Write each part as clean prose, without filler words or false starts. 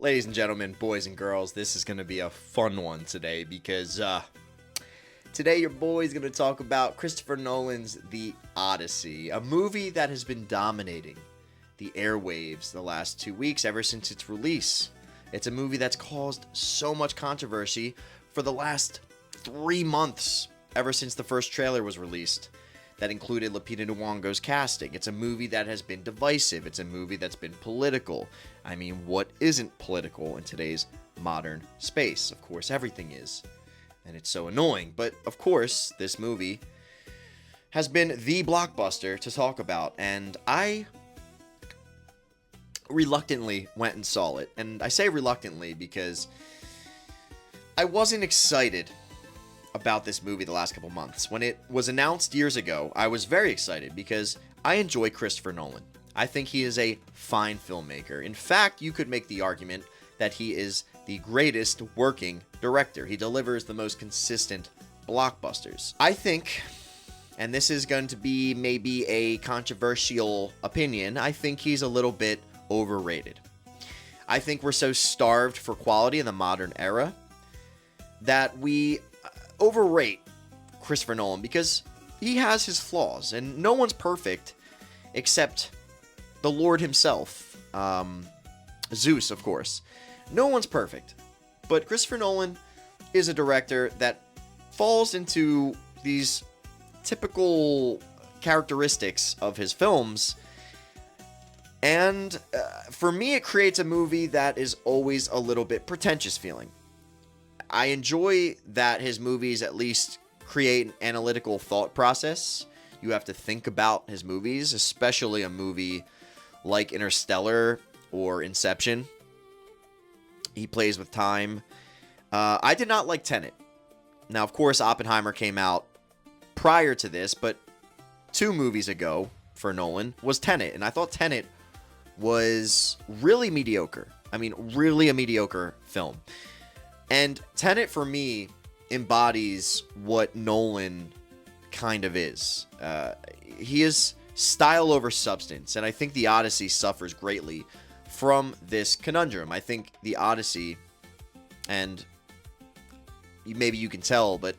Ladies and gentlemen, boys and girls, this is going to be a fun one today because today your boy is going to talk about Christopher Nolan's The Odyssey, a movie that has been dominating the airwaves the last 2 weeks ever since its release. It's a movie that's caused so much controversy for the last 3 months ever since the first trailer was released that included Lupita Nyong'o's casting. It's a movie that has been divisive. It's a movie that's been political. I mean, what isn't political in today's modern space? Of course, everything is. And it's so annoying. But, of course, this movie has been the blockbuster to talk about. And I reluctantly went and saw it. And I say reluctantly because I wasn't excited about this movie the last couple months. When it was announced years ago, I was very excited because I enjoy Christopher Nolan. I think he is a fine filmmaker. In fact, you could make the argument that he is the greatest working director. He delivers the most consistent blockbusters. I think, and this is going to be maybe a controversial opinion, I think he's a little bit overrated. I think we're so starved for quality in the modern era that we overrate Christopher Nolan because he has his flaws, and no one's perfect except the Lord himself. Zeus, of course. No one's perfect. But Christopher Nolan is a director that falls into these typical characteristics of his films. And for me, it creates a movie that is always a little bit pretentious feeling. I enjoy that his movies at least create an analytical thought process. You have to think about his movies, especially a movie like Interstellar or Inception. He plays with time. I did not like Tenet. Now, of course, Oppenheimer came out prior to this, but 2 movies ago for Nolan was Tenet, and I thought Tenet was really mediocre. I mean, really a mediocre film. And Tenet, for me, embodies what Nolan kind of is. He is style over substance, and I think The Odyssey suffers greatly from this conundrum. I think The Odyssey, and maybe you can tell, but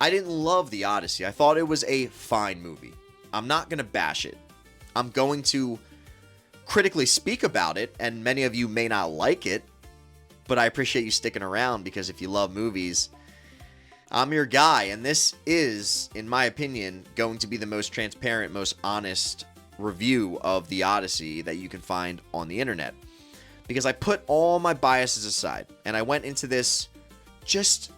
I didn't love The Odyssey. I thought it was a fine movie. I'm not going to bash it. I'm going to critically speak about it, and many of you may not like it, but I appreciate you sticking around because if you love movies, I'm your guy. And this is, in my opinion, going to be the most transparent, most honest review of The Odyssey that you can find on the internet. Because I put all my biases aside and I went into this just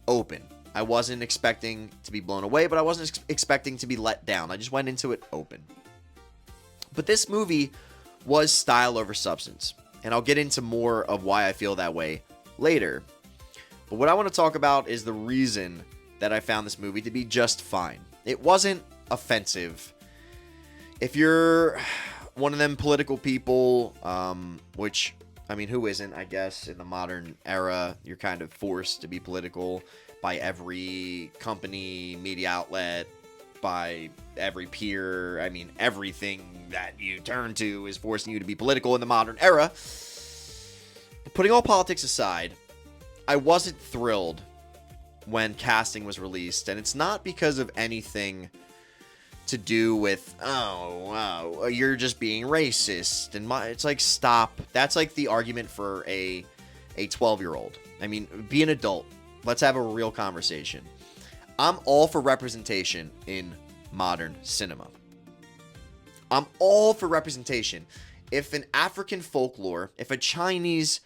open. I wasn't expecting to be blown away, but I wasn't expecting to be let down. I just went into it open. But this movie was style over substance. And I'll get into more of why I feel that way later. But what I want to talk about is the reason that I found this movie to be just fine. It wasn't offensive. If you're one of them political people, which, I mean, who isn't, I guess, in the modern era, you're kind of forced to be political by every company, media outlet, by every peer. I mean, everything that you turn to is forcing you to be political in the modern era. But putting all politics aside, I wasn't thrilled when casting was released, and it's not because of anything to do with, oh, wow, you're just being racist, and it's like, stop. That's like the argument for a 12-year-old. I mean, be an adult. Let's have a real conversation. I'm all for representation in modern cinema. I'm all for representation. If an African folklore, if a Chinese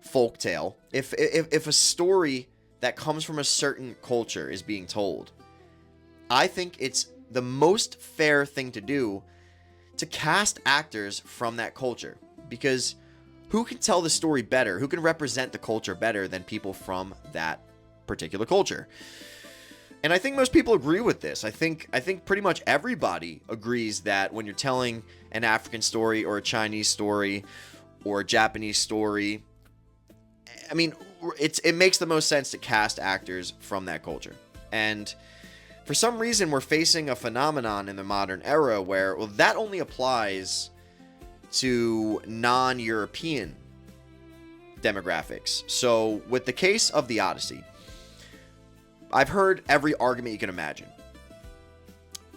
folktale, if a story that comes from a certain culture is being told, I think it's the most fair thing to do to cast actors from that culture. Because who can tell the story better? Who can represent the culture better than people from that particular culture? And I think most people agree with this. I think pretty much everybody agrees that when you're telling an African story or a Chinese story or a Japanese story, I mean, it makes the most sense to cast actors from that culture. And for some reason, we're facing a phenomenon in the modern era where, well, that only applies to non-European demographics. So with the case of the Odyssey, I've heard every argument you can imagine.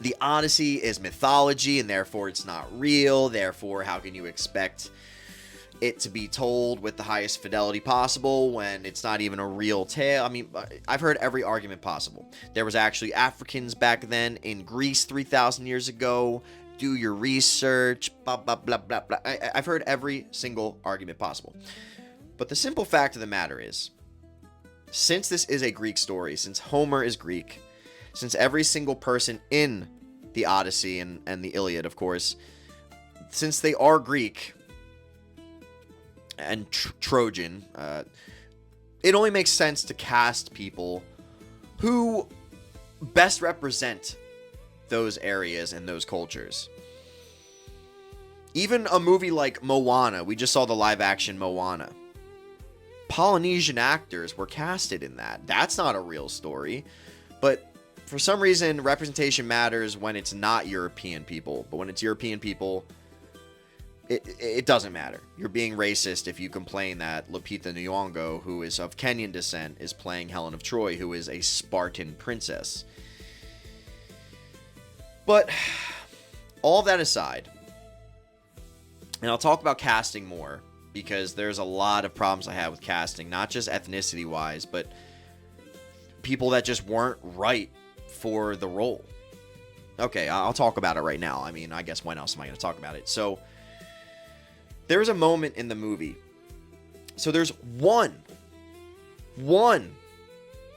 The Odyssey is mythology, and therefore it's not real. Therefore, how can you expect it to be told with the highest fidelity possible when it's not even a real tale? I mean, I've heard every argument possible. There was actually Africans back then in Greece 3,000 years ago. Do your research, blah, blah, blah, blah, blah. I've heard every single argument possible. But the simple fact of the matter is, since this is a Greek story, since Homer is Greek, since every single person in the Odyssey and the Iliad, of course, since they are Greek and Trojan, it only makes sense to cast people who best represent those areas and those cultures. Even a movie like Moana, we just saw the live action Moana. Polynesian actors were casted in that. That's not a real story. But for some reason, representation matters when it's not European people. But when it's European people, it doesn't matter. You're being racist if you complain that Lupita Nyong'o, who is of Kenyan descent, is playing Helen of Troy, who is a Spartan princess. But all that aside, and I'll talk about casting more, because there's a lot of problems I have with casting, not just ethnicity-wise, but people that just weren't right for the role. Okay, I'll talk about it right now. I mean, I guess when else am I going to talk about it? So, there's a moment in the movie. So there's one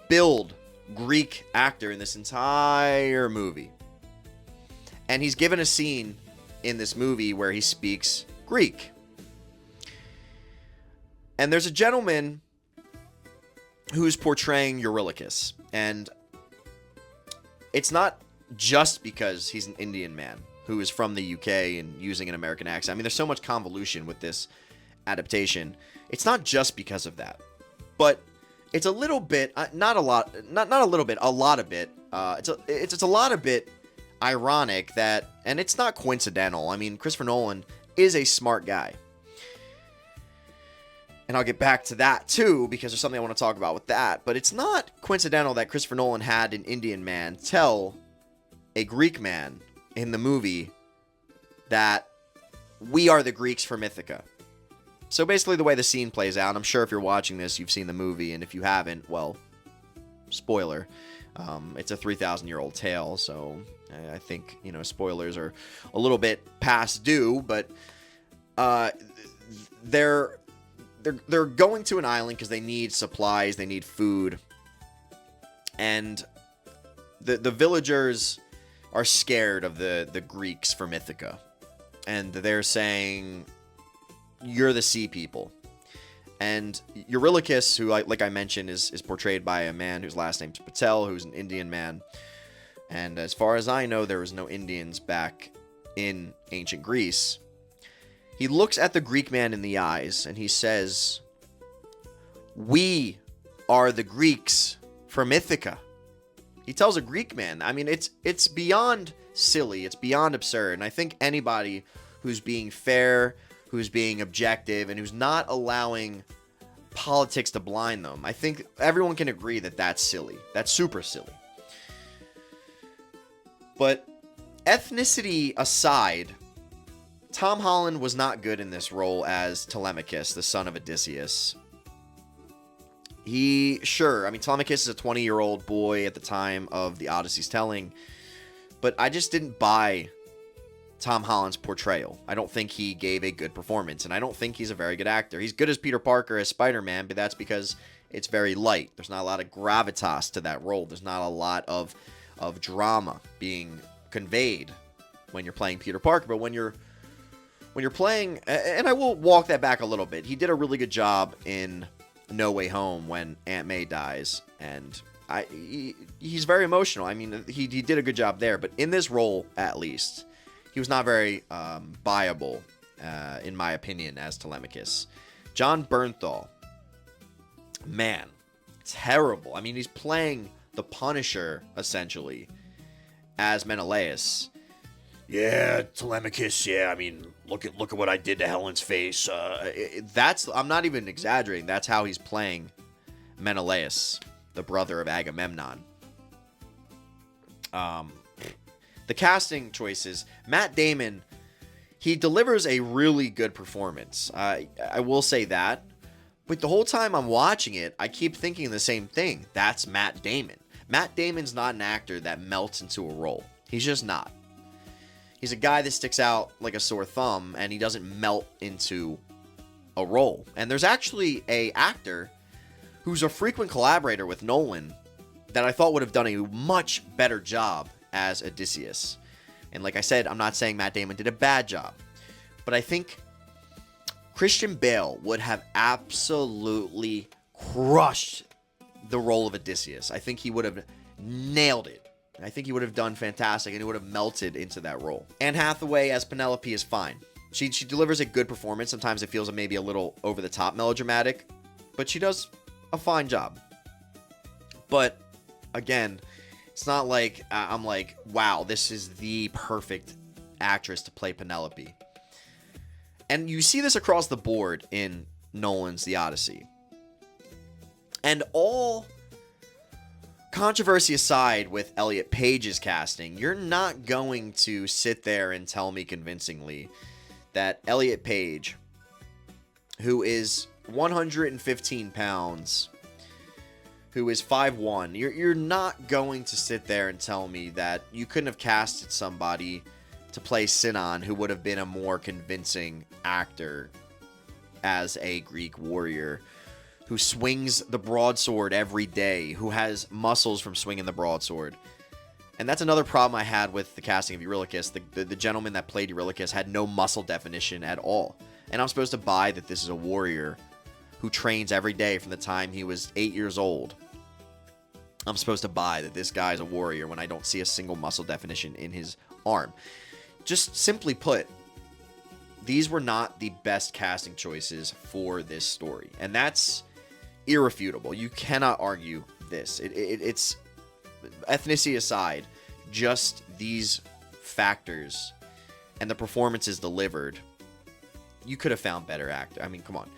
billed Greek actor in this entire movie. And he's given a scene in this movie where he speaks Greek. And there's a gentleman who's portraying Eurylochus. And it's not just because he's an Indian man who is from the UK and using an American accent. I mean, there's so much convolution with this adaptation. It's not just because of that. But it's a little bit, not a lot, not a little bit, a lot of it. It's a lot of bit ironic that, and it's not coincidental. I mean, Christopher Nolan is a smart guy. And I'll get back to that too, because there's something I want to talk about with that. But it's not coincidental that Christopher Nolan had an Indian man tell a Greek man in the movie that we are the Greeks for Mythica. So basically the way the scene plays out, I'm sure if you're watching this, you've seen the movie, and if you haven't, well, spoiler. It's a 3,000-year-old tale, so I think, spoilers are a little bit past due, but they're going to an island because they need supplies, they need food, and the villagers are scared of the Greeks for Mythica, and they're saying, you're the sea people. And Eurylochus, who, like I mentioned, is portrayed by a man whose last name's Patel, who's an Indian man. And as far as I know, there was no Indians back in ancient Greece. He looks at the Greek man in the eyes, and he says, we are the Greeks for Mythica. He tells a Greek man. I mean, it's beyond silly. It's beyond absurd. And I think anybody who's being fair, who's being objective, and who's not allowing politics to blind them, I think everyone can agree that that's silly. That's super silly. But ethnicity aside, Tom Holland was not good in this role as Telemachus, the son of Odysseus. Telemachus is a 20-year-old boy at the time of the Odyssey's telling, but I just didn't buy Tom Holland's portrayal. I don't think he gave a good performance, and I don't think he's a very good actor. He's good as Peter Parker, as Spider-Man, but that's because it's very light. There's not a lot of gravitas to that role. There's not a lot of drama being conveyed when you're playing Peter Parker, but when you're playing, and I will walk that back a little bit, he did a really good job in No Way Home when Aunt May dies, and he's very emotional. I mean, he did a good job there, but in this role, at least, he was not very viable, in my opinion, as Telemachus. John Bernthal, man, terrible. I mean, he's playing the Punisher, essentially, as Menelaus. Yeah, Telemachus. Yeah, I mean, look at what I did to Helen's face. I'm not even exaggerating. That's how he's playing Menelaus, the brother of Agamemnon. The casting choices. Matt Damon, he delivers a really good performance. I will say that. But the whole time I'm watching it, I keep thinking the same thing. That's Matt Damon. Matt Damon's not an actor that melts into a role. He's just not. He's a guy that sticks out like a sore thumb, and he doesn't melt into a role. And there's actually a actor who's a frequent collaborator with Nolan that I thought would have done a much better job as Odysseus. And like I said, I'm not saying Matt Damon did a bad job, but I think Christian Bale would have absolutely crushed the role of Odysseus. I think he would have nailed it. I think he would have done fantastic, and he would have melted into that role. Anne Hathaway as Penelope is fine. She delivers a good performance. Sometimes it feels maybe a little over-the-top melodramatic, but she does a fine job. But, again, it's not like I'm like, wow, this is the perfect actress to play Penelope. And you see this across the board in Nolan's The Odyssey. And all controversy aside with Elliot Page's casting, you're not going to sit there and tell me convincingly that Elliot Page, who is 115 pounds, who is 5'1", you're not going to sit there and tell me that you couldn't have casted somebody to play Sinon who would have been a more convincing actor as a Greek warrior who swings the broadsword every day, who has muscles from swinging the broadsword. And that's another problem I had with the casting of Eurylochus. The gentleman that played Eurylochus had no muscle definition at all. And I'm supposed to buy that this is a warrior who trains every day from the time he was 8 years old. I'm supposed to buy that this guy's a warrior when I don't see a single muscle definition in his arm. Just simply put, these were not the best casting choices for this story. And that's irrefutable. You cannot argue this. It's ethnicity aside, just these factors and the performances delivered, you could have found better actor. I mean, come on.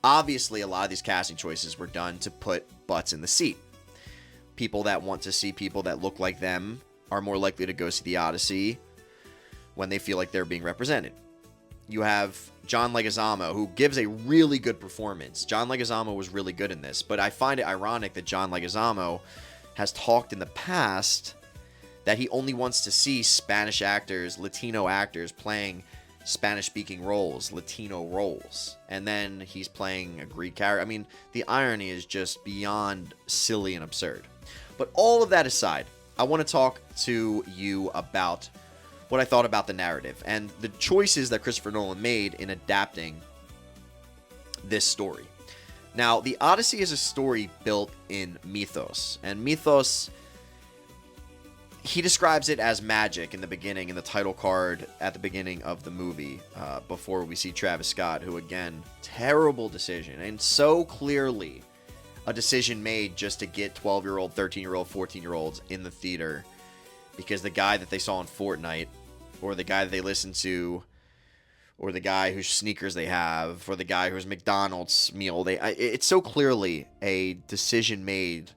Obviously, a lot of these casting choices were done to put butts in the seat. People that want to see people that look like them are more likely to go see The Odyssey when they feel like they're being represented. You have John Leguizamo, who gives a really good performance. John Leguizamo was really good in this, but I find it ironic that John Leguizamo has talked in the past that he only wants to see Spanish actors, Latino actors playing Spanish-speaking roles, Latino roles, and then he's playing a Greek character. I mean, the irony is just beyond silly and absurd. But all of that aside, I want to talk to you about what I thought about the narrative and the choices that Christopher Nolan made in adapting this story. Now, The Odyssey is a story built in mythos, and mythos, he describes it as magic in the beginning, in the title card at the beginning of the movie, before we see Travis Scott, who, again, terrible decision, and so clearly a decision made just to get 12-year-old, 13-year-old, 14-year-olds in the theater, because the guy that they saw in Fortnite, or the guy that they listen to, or the guy whose sneakers they have, or the guy whose McDonald's meal it's so clearly a decision made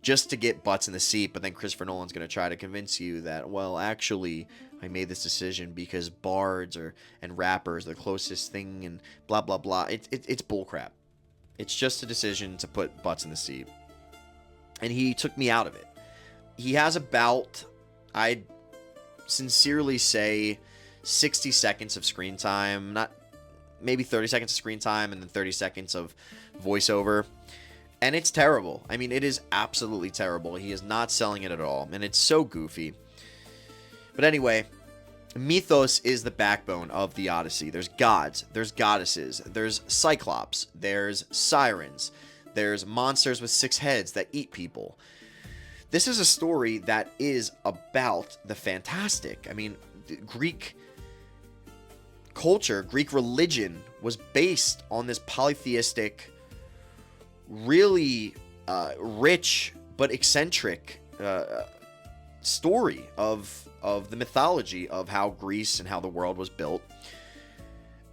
just to get butts in the seat, but then Christopher Nolan's going to try to convince you that, well, actually, I made this decision because bards and rappers are the closest thing, and blah, blah, blah. It's bullcrap. It's just a decision to put butts in the seat. And he took me out of it. He has about, I'd sincerely say, 60 seconds of screen time, not maybe 30 seconds of screen time, and then 30 seconds of voiceover. And it's terrible. I mean, it is absolutely terrible. He is not selling it at all, and it's so goofy. But anyway, mythos is the backbone of the Odyssey. There's gods, there's goddesses, there's cyclops, there's sirens, there's monsters with 6 heads that eat people. This is a story that is about the fantastic. I mean, Greek culture, Greek religion was based on this polytheistic, really rich but eccentric story of the mythology of how Greece and how the world was built.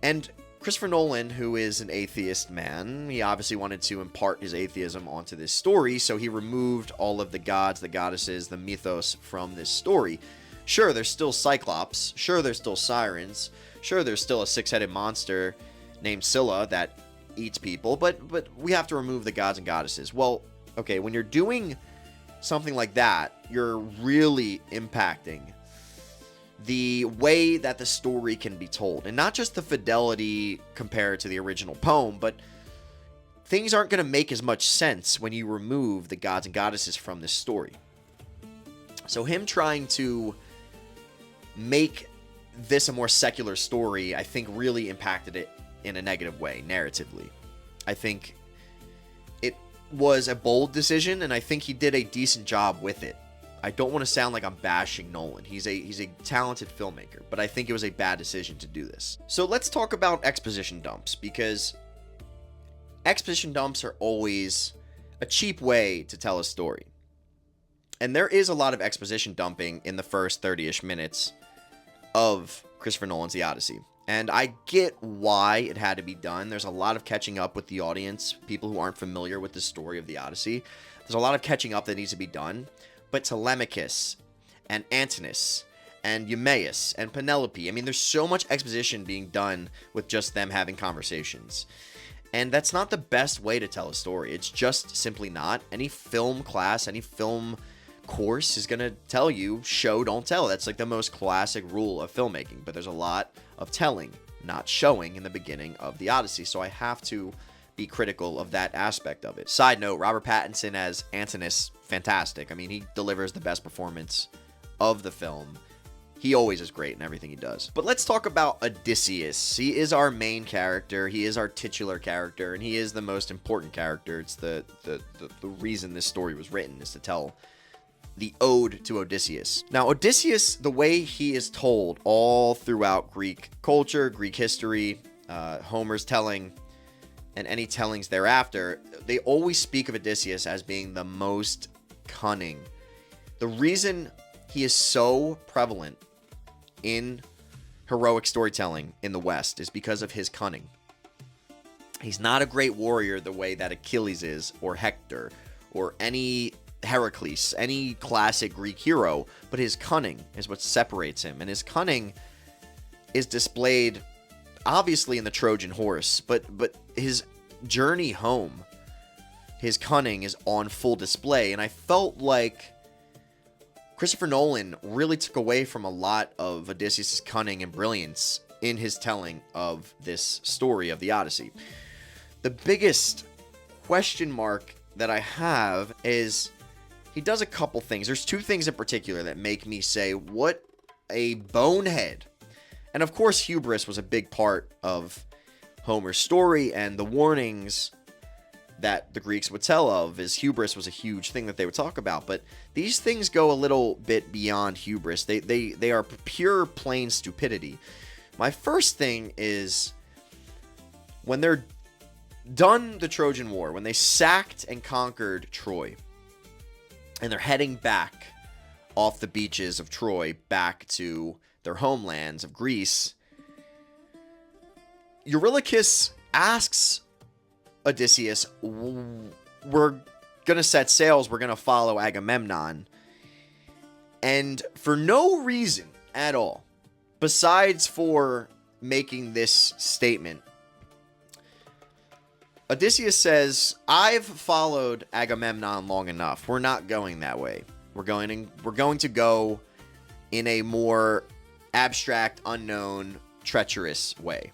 And Christopher Nolan, who is an atheist man, he obviously wanted to impart his atheism onto this story, so he removed all of the gods, the goddesses, the mythos from this story. Sure, there's still Cyclops. Sure, there's still sirens. Sure, there's still a six-headed monster named Scylla that eats people, but we have to remove the gods and goddesses. Well, okay, when you're doing something like that, you're really impacting the way that the story can be told. And not just the fidelity compared to the original poem, but things aren't going to make as much sense when you remove the gods and goddesses from this story. So him trying to make this a more secular story, I think really impacted it in a negative way, narratively. I think it was a bold decision, and I think he did a decent job with it. I don't want to sound like I'm bashing Nolan. He's a talented filmmaker, but I think it was a bad decision to do this. So let's talk about exposition dumps, because exposition dumps are always a cheap way to tell a story. And there is a lot of exposition dumping in the first 30-ish minutes of Christopher Nolan's The Odyssey. And I get why it had to be done. There's a lot of catching up with the audience, people who aren't familiar with the story of the Odyssey. There's a lot of catching up that needs to be done. But Telemachus and Antinous and Eumaeus and Penelope, I mean, there's so much exposition being done with just them having conversations. And that's not the best way to tell a story. It's just simply not. Any film class, any film course is going to tell you, show, don't tell. That's like the most classic rule of filmmaking. But there's a lot of telling, not showing in the beginning of The Odyssey. So I have to be critical of that aspect of it. Side note, Robert Pattinson as Antinous, fantastic. I mean, he delivers the best performance of the film. He always is great in everything he does. But let's talk about Odysseus. He is our main character. He is our titular character, and he is the most important character. It's the reason this story was written, is to tell the ode to Odysseus. Now, Odysseus, the way he is told all throughout Greek culture, Greek history, Homer's telling, and any tellings thereafter, they always speak of Odysseus as being the most cunning. The reason he is so prevalent in heroic storytelling in the West is because of his cunning. He's not a great warrior the way that Achilles is, or Hector, or any Heracles, any classic Greek hero, but his cunning is what separates him. And his cunning is displayed obviously in the Trojan horse, but his journey home, his cunning is on full display. And I felt like Christopher Nolan really took away from a lot of Odysseus' cunning and brilliance in his telling of this story of the Odyssey. The biggest question mark that I have is he does a couple things. There's two things in particular that make me say, what a bonehead. And of course, hubris was a big part of Homer's story, and the warnings that the Greeks would tell of is hubris was a huge thing that they would talk about. But these things go a little bit beyond hubris. They are pure, plain stupidity. My first thing is when they're done the Trojan War, when they sacked and conquered Troy, and they're heading back off the beaches of Troy back to their homelands of Greece, Eurylochus asks Odysseus, we're going to set sails, we're going to follow Agamemnon. And for no reason at all, besides for making this statement, Odysseus says, I've followed Agamemnon long enough. We're not going that way. We're going to go in a more abstract, unknown, treacherous way.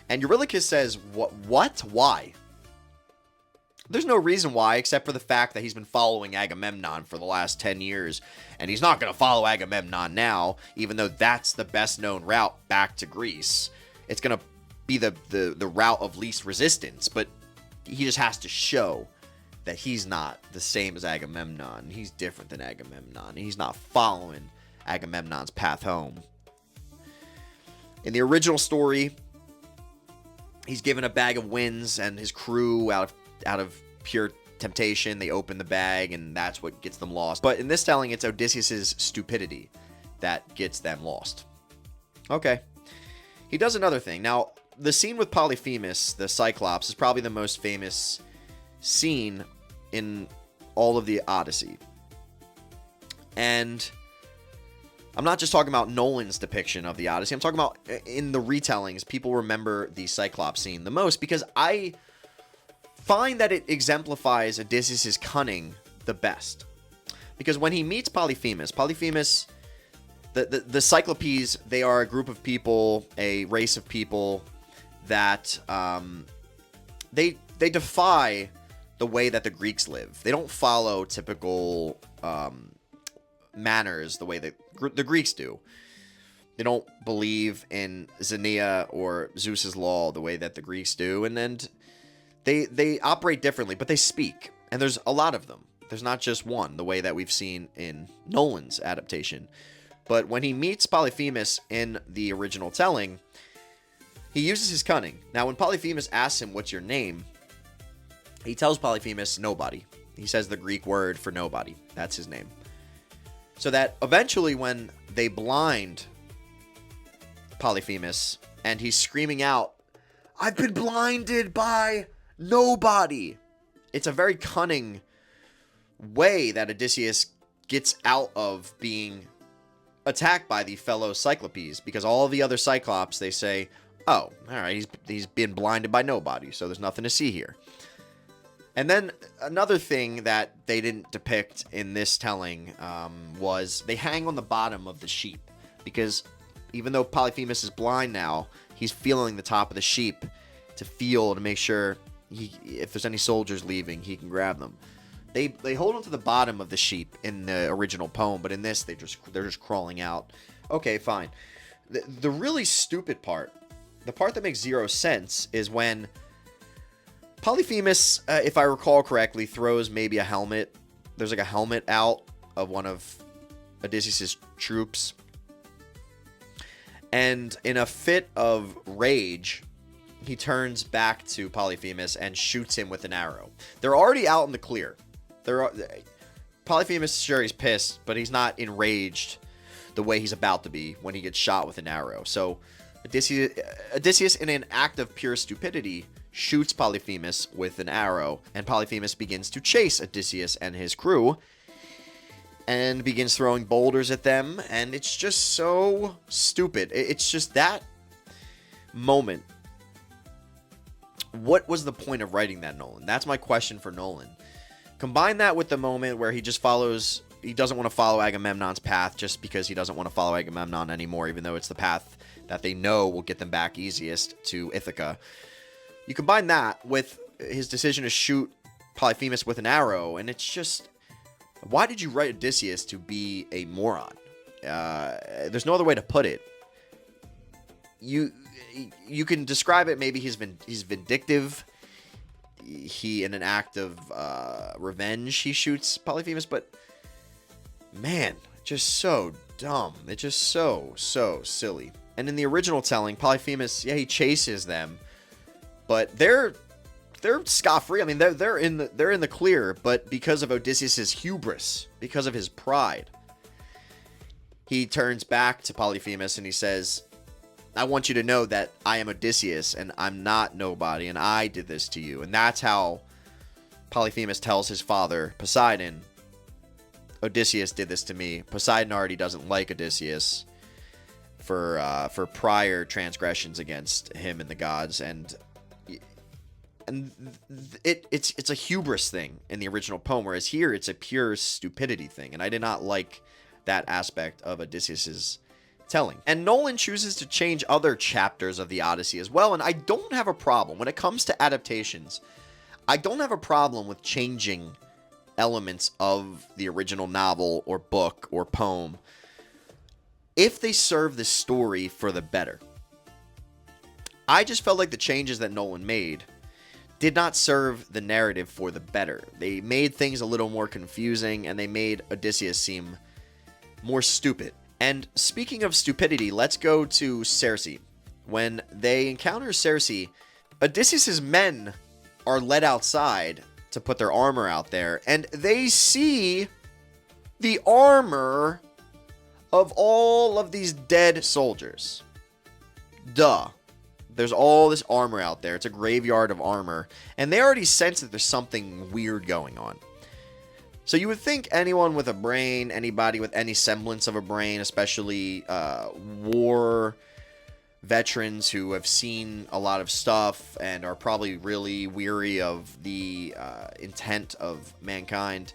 And Eurylochus says, what? Why? There's no reason why, except for the fact that he's been following Agamemnon for the last 10 years, and he's not going to follow Agamemnon now, even though that's the best known route back to Greece. It's going to be the route of least resistance, but he just has to show that he's not the same as Agamemnon. He's different than Agamemnon. He's not following Agamemnon's path home. In the original story, he's given a bag of winds and his crew out of pure temptation, they open the bag, and that's what gets them lost. But in this telling, it's Odysseus's stupidity that gets them lost. Okay. He does another thing. Now, the scene with Polyphemus, the Cyclops, is probably the most famous scene in all of the Odyssey. And I'm not just talking about Nolan's depiction of the Odyssey. I'm talking about in the retellings, people remember the Cyclops scene the most because I find that it exemplifies Odysseus' cunning the best. Because when he meets Polyphemus, the Cyclopes, they are a group of people, a race of people that they defy the way that the Greeks live. They don't follow typical manners the way that the Greeks do. They don't believe in Xenia or Zeus's law the way that the Greeks do, and then they operate differently, but they speak, and there's a lot of them. There's not just one, the way that we've seen in Nolan's adaptation. But when he meets Polyphemus in the original telling, he uses his cunning. Now, when Polyphemus asks him, "What's your name?" he tells Polyphemus, "Nobody." He says the Greek word for nobody. That's his name. So that eventually when they blind Polyphemus and he's screaming out, "I've been blinded by nobody," it's a very cunning way that Odysseus gets out of being attacked by the fellow Cyclopes, because all the other Cyclops, they say, "Oh, all right, he's been blinded by nobody, so there's nothing to see here." And then another thing that they didn't depict in this telling was they hang on the bottom of the sheep, because even though Polyphemus is blind now, he's feeling the top of the sheep to make sure if there's any soldiers leaving, he can grab them. They hold onto the bottom of the sheep in the original poem, but in this they're just crawling out. Okay, fine. The really stupid part, the part that makes zero sense, is when Polyphemus, if I recall correctly, throws maybe a helmet. There's like a helmet out of one of Odysseus' troops. And in a fit of rage, he turns back to Polyphemus and shoots him with an arrow. They're already out in the clear. Polyphemus, sure, he's pissed, but he's not enraged the way he's about to be when he gets shot with an arrow. So Odysseus, in an act of pure stupidity, shoots Polyphemus with an arrow, and Polyphemus begins to chase Odysseus and his crew, and begins throwing boulders at them, and it's just so stupid. It's just that moment. What was the point of writing that, Nolan? That's my question for Nolan. Combine that with the moment where he doesn't want to follow Agamemnon's path just because he doesn't want to follow Agamemnon anymore, even though it's the path that they know will get them back easiest to Ithaca. You combine that with his decision to shoot Polyphemus with an arrow, and it's just, why did you write Odysseus to be a moron? There's no other way to put it. You can describe it, maybe he's vindictive. He, in an act of revenge, he shoots Polyphemus, but man, just so dumb. It's just so silly. And in the original telling, Polyphemus, yeah, he chases them, but they're scot-free. I mean, they're in the clear, but because of Odysseus' hubris, because of his pride, he turns back to Polyphemus and he says, "I want you to know that I am Odysseus and I'm not nobody, and I did this to you." And that's how Polyphemus tells his father, Poseidon, "Odysseus did this to me." Poseidon already doesn't like Odysseus for prior transgressions against him and the gods, and it's a hubris thing in the original poem, whereas here it's a pure stupidity thing, and I did not like that aspect of Odysseus's telling. And Nolan chooses to change other chapters of the Odyssey as well, and I don't have a problem when it comes to adaptations. I don't have a problem with changing elements of the original novel or book or poem if they serve the story for the better. I just felt like the changes that Nolan made did not serve the narrative for the better. They made things a little more confusing, and they made Odysseus seem more stupid. And speaking of stupidity, let's go to Circe. When they encounter Circe, Odysseus' men are led outside to put their armor out there, and they see the armor of all of these dead soldiers. Duh. There's all this armor out there. It's a graveyard of armor, and they already sense that there's something weird going on. So you would think anyone with a brain, anybody with any semblance of a brain, especially war veterans who have seen a lot of stuff and are probably really weary of the intent of mankind,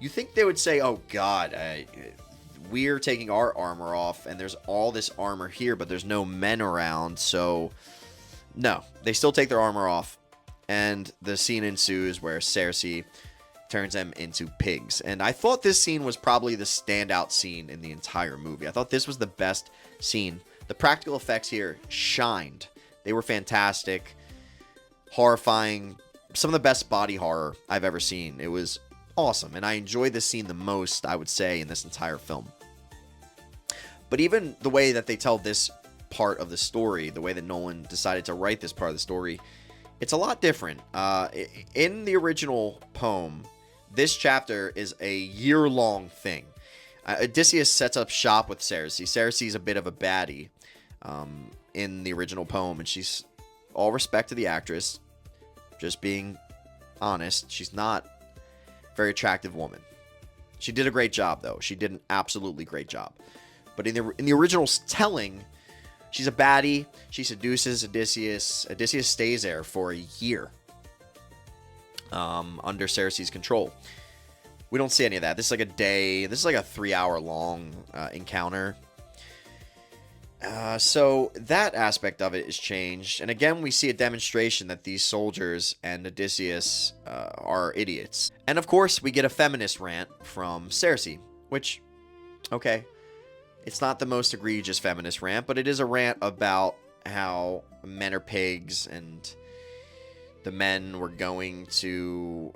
you think they would say, oh God, we're taking our armor off and there's all this armor here, but there's no men around. So no, they still take their armor off, and the scene ensues where Cersei turns them into pigs. And I thought this scene was probably the standout scene in the entire movie. I thought this was the best scene. The practical effects here shined. They were fantastic, horrifying, some of the best body horror I've ever seen. It was awesome, and I enjoyed this scene the most, I would say, in this entire film. But even the way that they tell this part of the story, the way that Nolan decided to write this part of the story, it's a lot different. In the original poem, this chapter is a year-long thing. Odysseus sets up shop with Cersei. Cersei's a bit of a baddie in the original poem, and she's, all respect to the actress, just being honest, she's not a very attractive woman. She did a great job, though. She did an absolutely great job. But in the original telling, she's a baddie. She seduces Odysseus. Odysseus stays there for a year under Cersei's control. We don't see any of that. This is like a day. This is like a 3-hour long encounter. So that aspect of it is changed. And again, we see a demonstration that these soldiers and Odysseus are idiots. And of course, we get a feminist rant from Cersei, which, okay, it's not the most egregious feminist rant, but it is a rant about how men are pigs and the men were going to,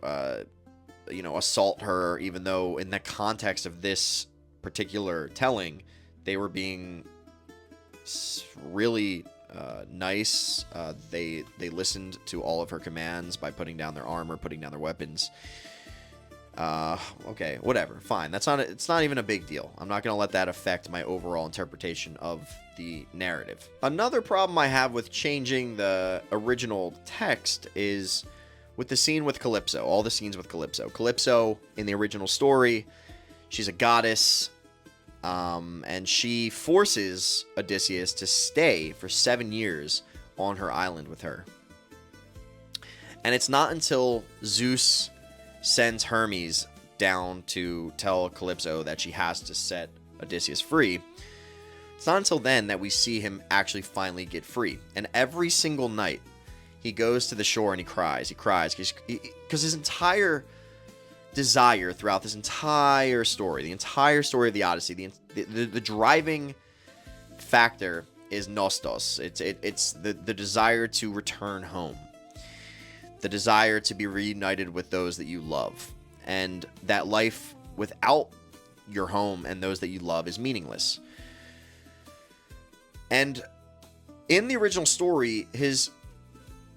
assault her, even though in the context of this particular telling, they were being really nice. They listened to all of her commands by putting down their armor, putting down their weapons. Okay, whatever, fine. It's not even a big deal. I'm not gonna let that affect my overall interpretation of the narrative. Another problem I have with changing the original text is with the scene with Calypso. All the scenes with Calypso. Calypso in the original story, she's a goddess. And she forces Odysseus to stay for 7 years on her island with her. And it's not until Zeus sends Hermes down to tell Calypso that she has to set Odysseus free. It's not until then that we see him actually finally get free. And every single night, he goes to the shore and he cries. He cries because his entire desire throughout this entire story, the entire story of the Odyssey, the driving factor is nostos. It's the desire to return home, the desire to be reunited with those that you love, and that life without your home and those that you love is meaningless. And in the original story, his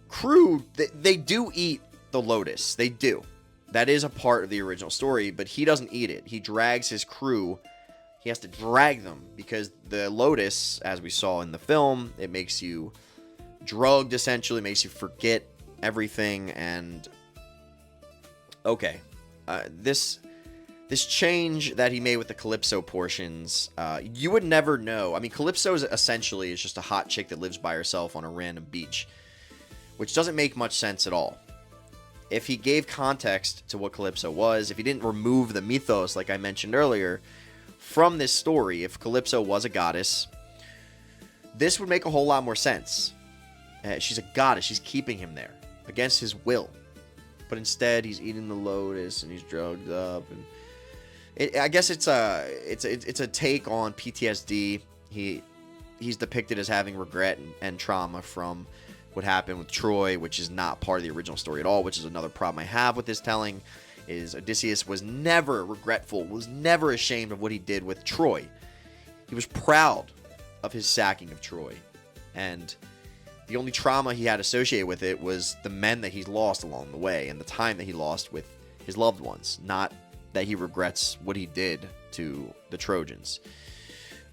crew, they do eat the lotus. They do. That is a part of the original story, but he doesn't eat it. He drags his crew. He has to drag them because the lotus, as we saw in the film, it makes you drugged, essentially. It makes you forget everything. And okay, this change that he made with the Calypso portions, you would never know. I mean, Calypso is just a hot chick that lives by herself on a random beach, which doesn't make much sense at all. If he gave context to what Calypso was, if he didn't remove the mythos, like I mentioned earlier, from this story, if Calypso was a goddess, this would make a whole lot more sense. She's a goddess. She's keeping him there against his will. But instead, he's eating the lotus and he's drugged up. And I guess it's a take on PTSD. He's depicted as having regret and trauma from what happened with Troy, which is not part of the original story at all, which is another problem I have with this telling, is Odysseus was never regretful, was never ashamed of what he did with Troy. He was proud of his sacking of Troy. And The only trauma he had associated with it was the men that he's lost along the way and the time that he lost with his loved ones, not that he regrets what he did to the Trojans.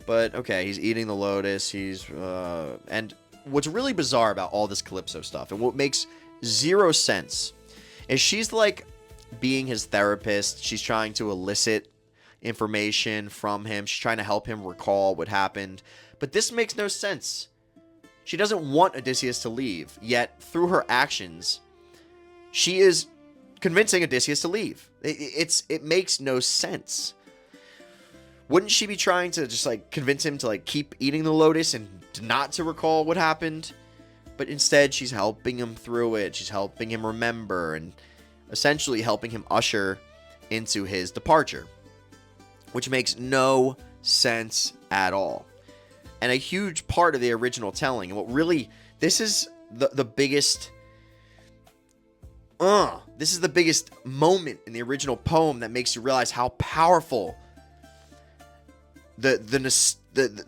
But okay, he's eating the lotus. And what's really bizarre about all this Calypso stuff, and what makes zero sense, is she's like being his therapist. She's trying to elicit information from him. She's trying to help him recall what happened. But this makes no sense. She doesn't want Odysseus to leave, yet through her actions, she is convincing Odysseus to leave. It makes no sense. Wouldn't she be trying to just like convince him to like keep eating the lotus and not to recall what happened? But instead, she's helping him through it. She's helping him remember and essentially helping him usher into his departure, which makes no sense at all. And a huge part of the original telling, and what really, this is the biggest, this is the biggest moment in the original poem that makes you realize how powerful the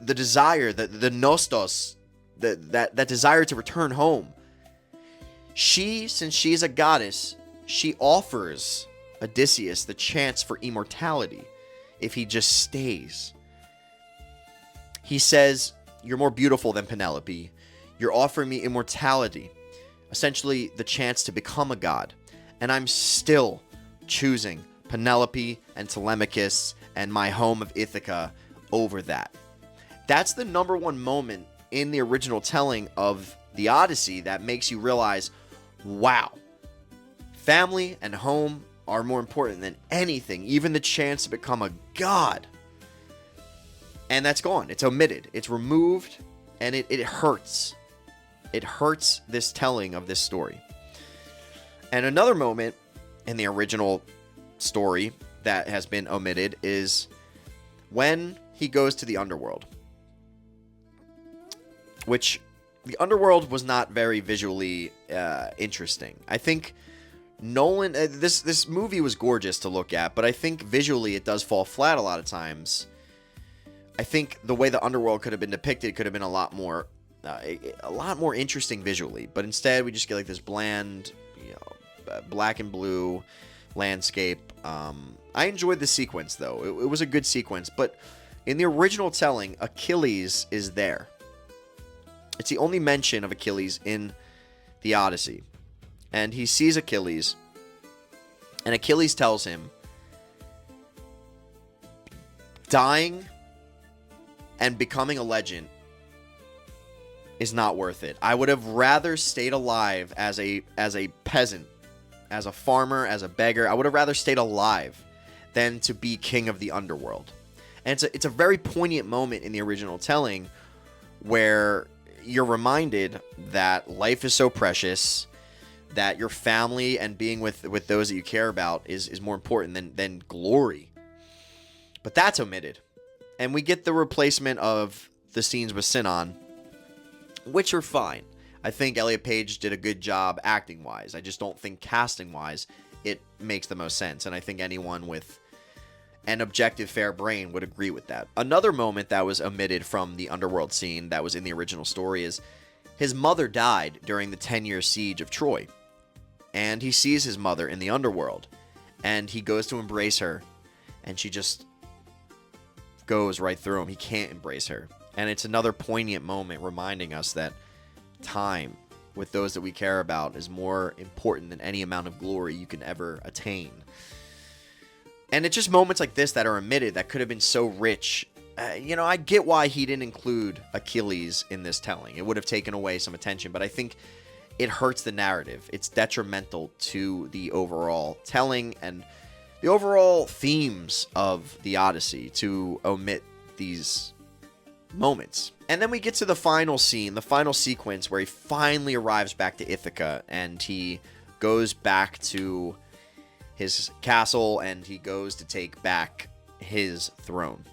desire, the nostos, that desire to return home. Since she is a goddess, she offers Odysseus the chance for immortality if he just stays. He says, "You're more beautiful than Penelope. You're offering me immortality, essentially the chance to become a god. And I'm still choosing Penelope and Telemachus and my home of Ithaca over that." That's the number one moment in the original telling of the Odyssey that makes you realize, wow, family and home are more important than anything, even the chance to become a god. And that's gone. It's omitted. It's removed, and it hurts. It hurts this telling of this story. And another moment in the original story that has been omitted is when he goes to the underworld. Which, the underworld was not very visually interesting. I think Nolan, this movie was gorgeous to look at, but I think visually it does fall flat a lot of times. I think the way the underworld could have been depicted could have been a lot more interesting visually. But instead, we just get like this bland, black and blue landscape. I enjoyed the sequence though; it was a good sequence. But in the original telling, Achilles is there. It's the only mention of Achilles in the Odyssey, and he sees Achilles, and Achilles tells him, dying and becoming a legend is not worth it. I would have rather stayed alive as a peasant, as a farmer, as a beggar. I would have rather stayed alive than to be king of the underworld. And it's a very poignant moment in the original telling where you're reminded that life is so precious, that your family and being with those that you care about is more important than glory. But that's omitted. And we get the replacement of the scenes with Sinon, which are fine. I think Elliot Page did a good job acting-wise. I just don't think casting-wise it makes the most sense. And I think anyone with an objective, fair brain would agree with that. Another moment that was omitted from the underworld scene that was in the original story is his mother died during the 10-year siege of Troy. And he sees his mother in the underworld. And he goes to embrace her. And she just goes right through him. He can't embrace her. And it's another poignant moment reminding us that time with those that we care about is more important than any amount of glory you can ever attain. And it's just moments like this that are omitted that could have been so rich. I get why he didn't include Achilles in this telling. It would have taken away some attention, but I think it hurts the narrative. It's detrimental to the overall telling and the overall themes of the Odyssey to omit these moments. And then we get to the final scene, the final sequence where he finally arrives back to Ithaca and he goes back to his castle and he goes to take back his throne.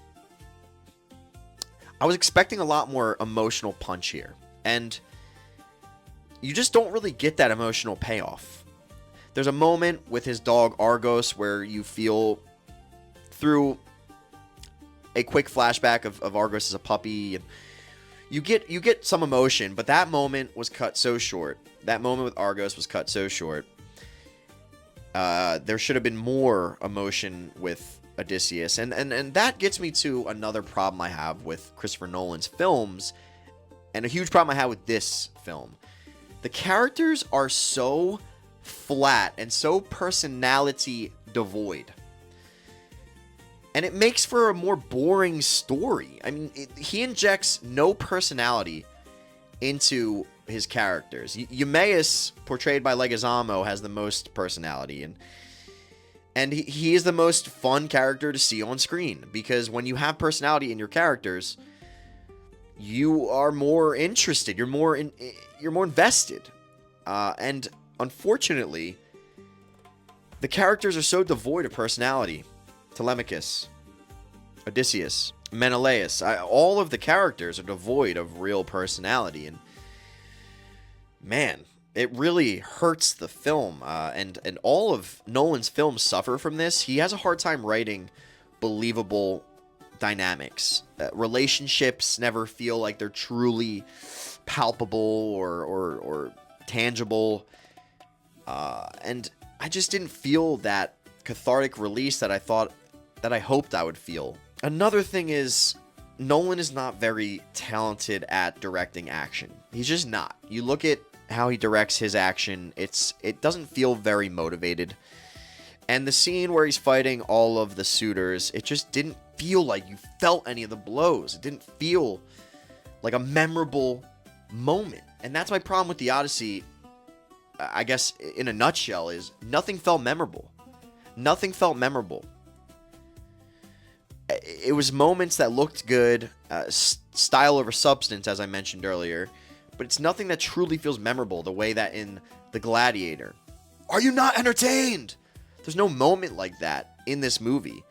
I was expecting a lot more emotional punch here, and you just don't really get that emotional payoff. There's a moment with his dog Argos where you feel through a quick flashback of Argos as a puppy, and you get some emotion, but that moment was cut so short. That moment with Argos was cut so short. There should have been more emotion with Odysseus. And that gets me to another problem I have with Christopher Nolan's films, and a huge problem I have with this film. The characters are so flat and so personality devoid. And it makes for a more boring story. I mean, he injects no personality into his characters. Eumaeus, portrayed by Leguizamo, has the most personality, and he is the most fun character to see on screen, because when you have personality in your characters, you are more interested. You're more invested. And unfortunately, the characters are so devoid of personality. Telemachus, Odysseus, Menelaus, all of the characters are devoid of real personality, and man, it really hurts the film. And all of Nolan's films suffer from this. He has a hard time writing believable dynamics. Relationships never feel like they're truly palpable or tangible. And I just didn't feel that cathartic release that I hoped I would feel. Another thing is, Nolan is not very talented at directing action. He's just not. You look at how he directs his action, it doesn't feel very motivated. And the scene where he's fighting all of the suitors, it just didn't feel like you felt any of the blows. It didn't feel like a memorable moment. And that's my problem with the Odyssey, I guess, in a nutshell, is nothing felt memorable. Nothing felt memorable. It was moments that looked good, style over substance, as I mentioned earlier, but it's nothing that truly feels memorable the way that in The Gladiator. Are you not entertained? There's no moment like that in this movie.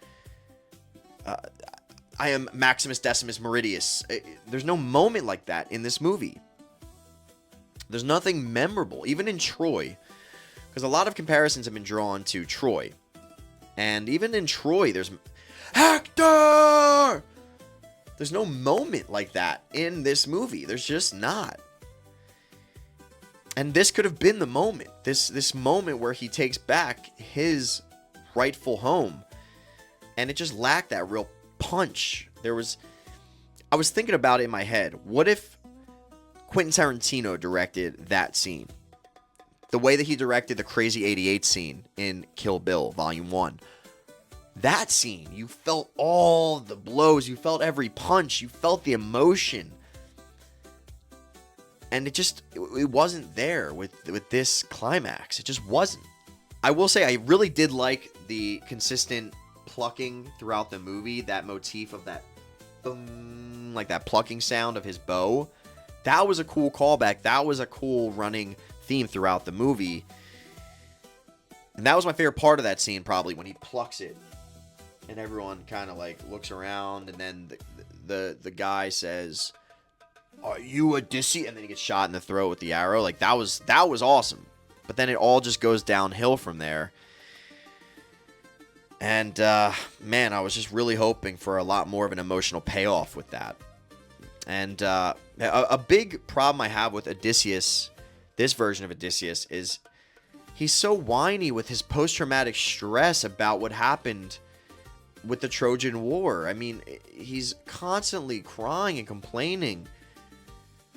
I am Maximus Decimus Meridius. There's no moment like that in this movie. There's nothing memorable, even in Troy, because a lot of comparisons have been drawn to Troy. And even in Troy, there's Hector! There's no moment like that in this movie. There's just not. And this could have been the moment. This moment where he takes back his rightful home. And it just lacked that real punch. I was thinking about it in my head. What if Quentin Tarantino directed that scene? The way that he directed the Crazy 88 scene in Kill Bill Volume 1. That scene, you felt all the blows, you felt every punch, you felt the emotion. And it wasn't there with this climax. It just wasn't. I will say I really did like the consistent plucking throughout the movie, that motif of that boom, like that plucking sound of his bow. That was a cool callback. That was a cool running theme throughout the movie. And that was my favorite part of that scene, probably, when he plucks it. And everyone kind of like looks around, and then the guy says, "Are you Odyssey?" And then he gets shot in the throat with the arrow. Like that was awesome. But then it all just goes downhill from there. And man, I was just really hoping for a lot more of an emotional payoff with that. And a big problem I have with Odysseus, this version of Odysseus, is he's so whiny with his post-traumatic stress about what happened with the Trojan War. I mean, he's constantly crying and complaining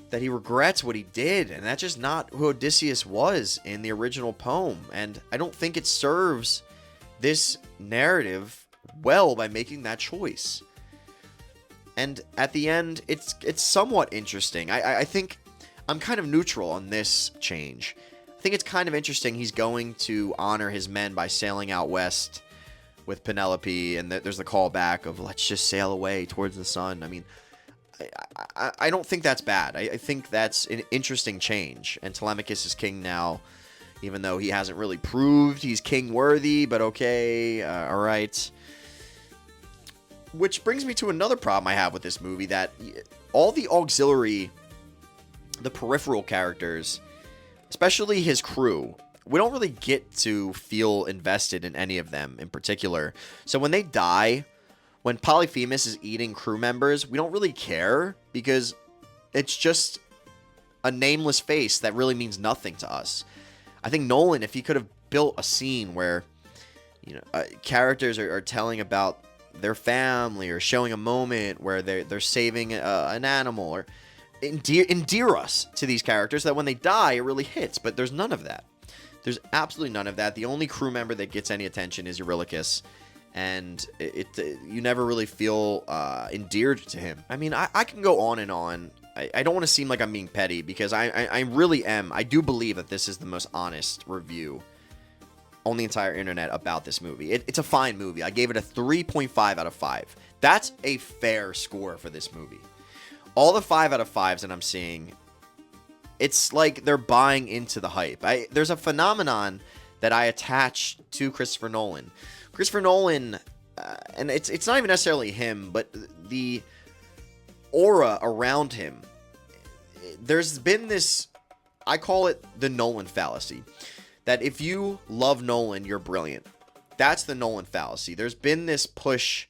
that he regrets what he did, and that's just not who Odysseus was in the original poem. And I don't think it serves this narrative well by making that choice. And at the end, it's somewhat interesting. I think I'm kind of neutral on this change. I think it's kind of interesting he's going to honor his men by sailing out west with Penelope, and there's the callback of let's just sail away towards the sun. I mean, I don't think that's bad. I think that's an interesting change. And Telemachus is king now, even though he hasn't really proved he's king worthy, but okay, all right. Which brings me to another problem I have with this movie, that all the auxiliary, the peripheral characters, especially his crew, we don't really get to feel invested in any of them in particular. So when they die, when Polyphemus is eating crew members, we don't really care, because it's just a nameless face that really means nothing to us. I think Nolan, if he could have built a scene where, characters are telling about their family or showing a moment where they're saving an animal or endear us to these characters, that when they die, it really hits. But there's none of that. There's absolutely none of that. The only crew member that gets any attention is Eurylochus, and you never really feel endeared to him. I mean, I can go on and on. I don't want to seem like I'm being petty, because I really am. I do believe that this is the most honest review on the entire internet about this movie. It's a fine movie. I gave it a 3.5 out of 5. That's a fair score for this movie. All the 5 out of 5s that I'm seeing, it's like they're buying into the hype. There's a phenomenon that I attach to Christopher Nolan. Christopher Nolan, and it's not even necessarily him, but the aura around him. There's been this, I call it the Nolan fallacy, that if you love Nolan, you're brilliant. That's the Nolan fallacy. There's been this push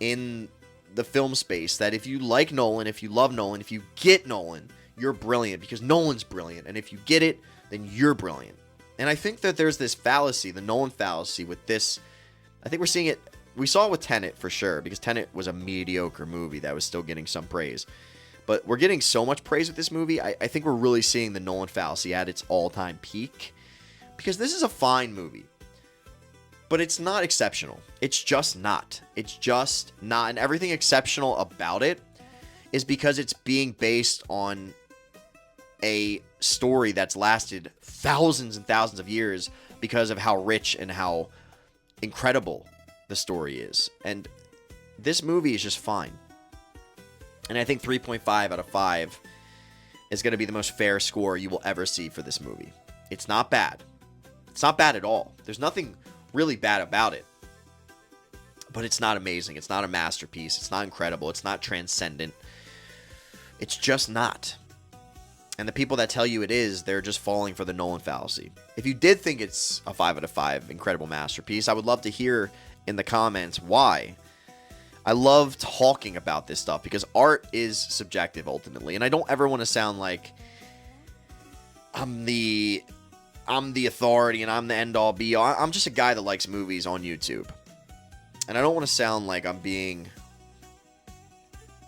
in the film space that if you like Nolan, if you love Nolan, if you get Nolan, you're brilliant, because Nolan's brilliant. And if you get it, then you're brilliant. And I think that there's this fallacy, the Nolan fallacy, with this. I think we're seeing it. We saw it with Tenet for sure, because Tenet was a mediocre movie that was still getting some praise. But we're getting so much praise with this movie. I think we're really seeing the Nolan fallacy at its all-time peak, because this is a fine movie, but it's not exceptional. It's just not. It's just not. And everything exceptional about it is because it's being based on a story that's lasted thousands and thousands of years, because of how rich and how incredible the story is. And this movie is just fine. And I think 3.5 out of 5 is going to be the most fair score you will ever see for this movie. It's not bad. It's not bad at all. There's nothing really bad about it. But it's not amazing. It's not a masterpiece. It's not incredible. It's not transcendent. It's just not. And the people that tell you it is, they're just falling for the Nolan fallacy. If you did think it's a 5 out of 5 incredible masterpiece, I would love to hear in the comments why. I love talking about this stuff, because art is subjective ultimately. And I don't ever want to sound like I'm the authority and I'm the end all be all. I'm just a guy that likes movies on YouTube. And I don't want to sound like I'm being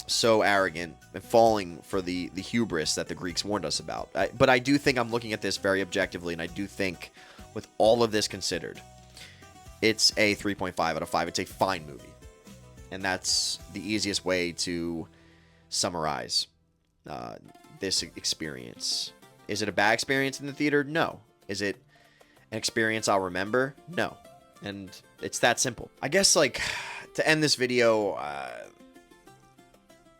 so arrogant and falling for the hubris that the Greeks warned us about. But I do think I'm looking at this very objectively, and I do think, with all of this considered, it's a 3.5 out of 5. It's a fine movie. And that's the easiest way to summarize this experience. Is it a bad experience in the theater? No. Is it an experience I'll remember? No. And it's that simple. I guess, like, to end this video,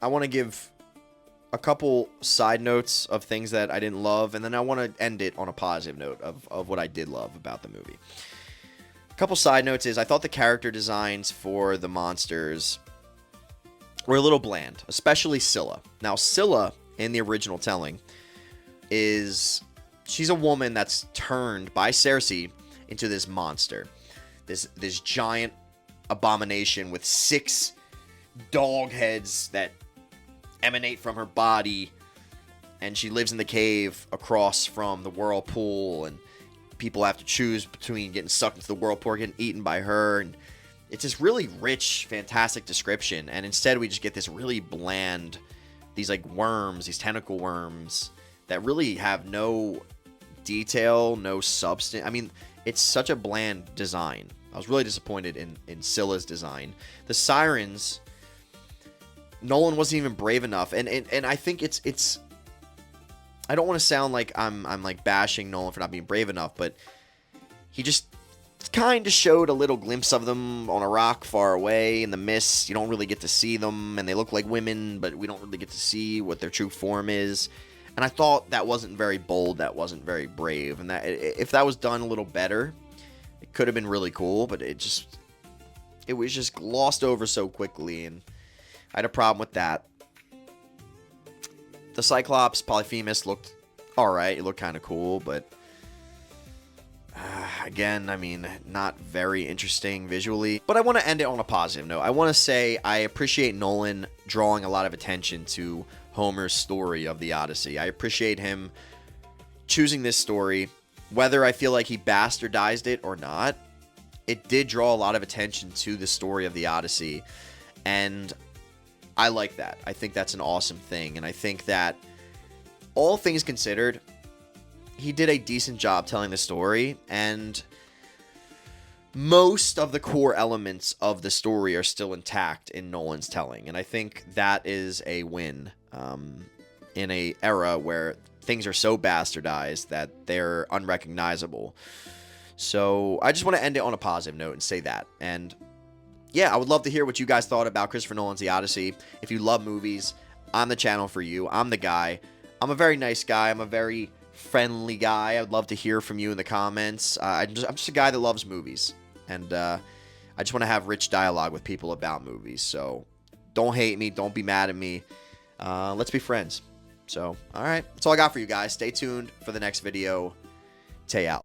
I want to give a couple side notes of things that I didn't love, and then I want to end it on a positive note of what I did love about the movie. A couple side notes is, I thought the character designs for the monsters were a little bland, especially Scylla. Now, Scylla, in the original telling, she's a woman that's turned by Cersei into this monster. This giant abomination with 6 dog heads that emanate from her body, and she lives in the cave across from the whirlpool, and people have to choose between getting sucked into the whirlpool or getting eaten by her. And it's this really rich, fantastic description, and instead we just get this really bland, these like worms, these tentacle worms that really have no detail, no substance. I mean, it's such a bland design. I was really disappointed in Scylla's design. The sirens, Nolan wasn't even brave enough, and I think it's. I don't want to sound like I'm like bashing Nolan for not being brave enough, but he just kind of showed a little glimpse of them on a rock far away in the mist. You don't really get to see them, and they look like women, but we don't really get to see what their true form is. And I thought that wasn't very bold, that wasn't very brave, and that if that was done a little better, it could have been really cool. But it was just glossed over so quickly, and I had a problem with that. The Cyclops Polyphemus looked alright. It looked kind of cool, but again, I mean, not very interesting visually. But I want to end it on a positive note. I want to say I appreciate Nolan drawing a lot of attention to Homer's story of the Odyssey. I appreciate him choosing this story. Whether I feel like he bastardized it or not, it did draw a lot of attention to the story of the Odyssey. And I like that. I think that's an awesome thing. And I think that, all things considered, he did a decent job telling the story. And most of the core elements of the story are still intact in Nolan's telling. And I think that is a win in a era where things are so bastardized that they're unrecognizable. So I just want to end it on a positive note and say that. And yeah, I would love to hear what you guys thought about Christopher Nolan's The Odyssey. If you love movies, I'm the channel for you. I'm the guy. I'm a very nice guy. I'm a very friendly guy. I would love to hear from you in the comments. I'm just a guy that loves movies. And I just want to have rich dialogue with people about movies. So don't hate me. Don't be mad at me. Let's be friends. So, all right. That's all I got for you guys. Stay tuned for the next video. Tay out.